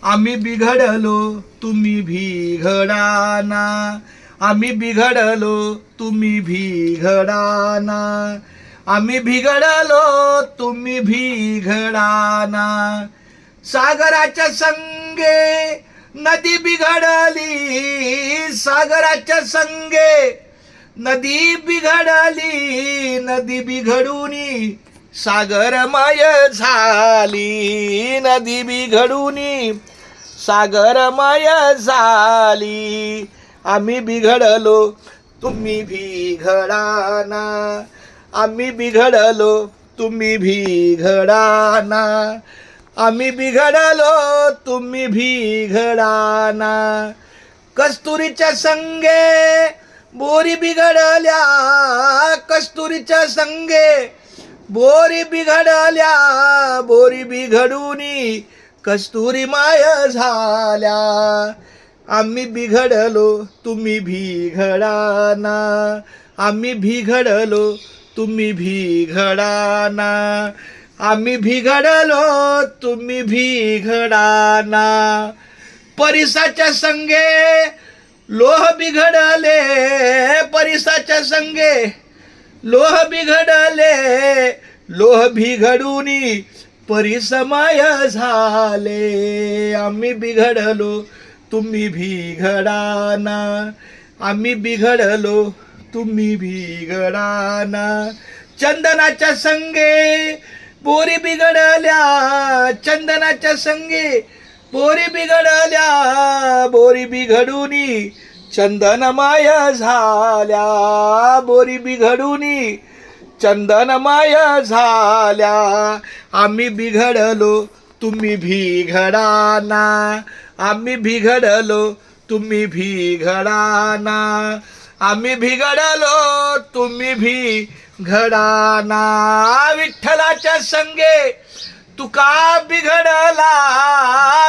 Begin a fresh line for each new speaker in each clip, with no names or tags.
आम्ही बिघडलो तुम्ही बिघडाना, आम्ही बिघडलो तुम्ही बिघडाना, आम्ही बिघडलो तुम्ही बिघडाना. सागराच्या संगे नदी बिघडली, सागराच्या संगे नदी बिघडली, नदी बिघडूनी सागरमय झाली, नदी बिघडूनी सागरमय झाली. आम्ही बिघडलो तुम्ही बिघडाना, आम्ही बिघडलो तुम्ही बिघडाना, आम्ही बिघडलो तुम्ही बिघडाना. कस्तुरीच्या संगे बोरी बिघडल्या, कस्तुरीच्या संगे बोरी बिघडल्या, बोरी बिघडूनी कस्तुरीमय झाल्या. आम्ही बिघडलो तुम्ही बिघडाना, आम्ही बिघडलो तुम्ही बिघडाना, आम्ही बिघडलो तुम्ही बिघडाना. परिसाच्या संगे लोह बिघडले, परिसाच्या संगे लोह बिघडले, लोह बिघडूनी परिसमय झाले. आम्ही बिघडलो तुम्ही बिघडाना, आम्ही बिघडलो तुम्ही बिघडाना. चंदनाच्या संगे बोरी बिघडल्या, चंदनाच्या संगे बोरी बिघडल्या, बोरी बिघडूनी चंदनमय झाल्या, बोरी बिघडूनी चंदनमय झाल्या. आम्ही बिघडलो तुम्ही बिघडाना, आम्ही बिघडलो तुम्ही बिघडाना, आम्ही बिघडलो तुम्ही बिघडाना. विठ्ठलाच्या संगे तुका बिघडला,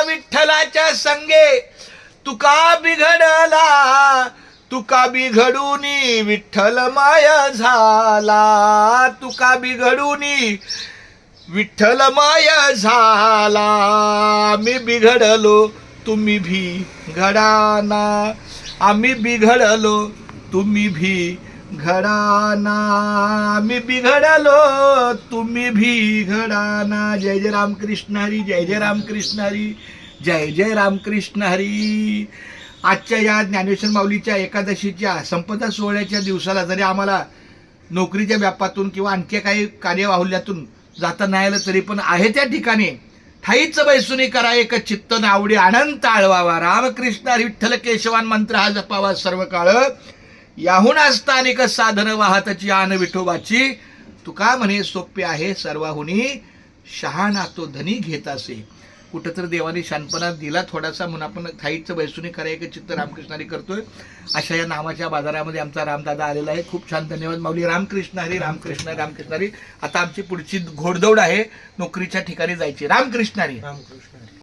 विठ्ठलाच्या संगे तुका बिघडला, तुका बिघडूनी विठ्ठलमय झाला, तुका बिघडूनी विठ्ठलमय झाला. आम्ही बिघडलो तुम्ही बिघडाना, आम्ही बिघडलो तुम्ही बिघडाना, आम्ही बिघडलो तुम्ही बिघडाना. जय जय रामकृष्ण हरी, जय जय रामकृष्ण हरी, जय जय रामकृष्ण हरी. आजच्या या ज्ञानेश्वर माऊलीच्या एकादशीच्या संपदा सोहळ्याच्या दिवसाला जरी आम्हाला नोकरीच्या व्यापातून किंवा आणखी काही कार्यबाहुल्यातून जाता नाही आलं तरी पण आहे त्या ठिकाणी ठाईच बैसुनी करा एक चित्त नावडी अनंत आळवावा. रामकृष्ण हरी विठ्ठल केशवान मंत्र हा जपावा सर्व काळ. याहून असतानिक साधन वाहतची आन विठोबाची, तुका म्हणे सोपे आहे सर्वाहुनी शहाणा तो धनी घेत असे. कुठंतरी देवाने शानपणा दिला थोडासा म्हणून आपण थाईचं बैसुनी करा एक चित्त रामकृष्णारी करतोय. अशा या नामाच्या बाजारामध्ये आमचा रामदादा आलेला आहे. खूप छान धन्यवाद माऊली. रामकृष्ण हरी, रामकृष्ण रामकृष्ण हरी. आता आमची पुढची घोडदौड आहे नोकरीच्या ठिकाणी जायची. रामकृष्ण हरी.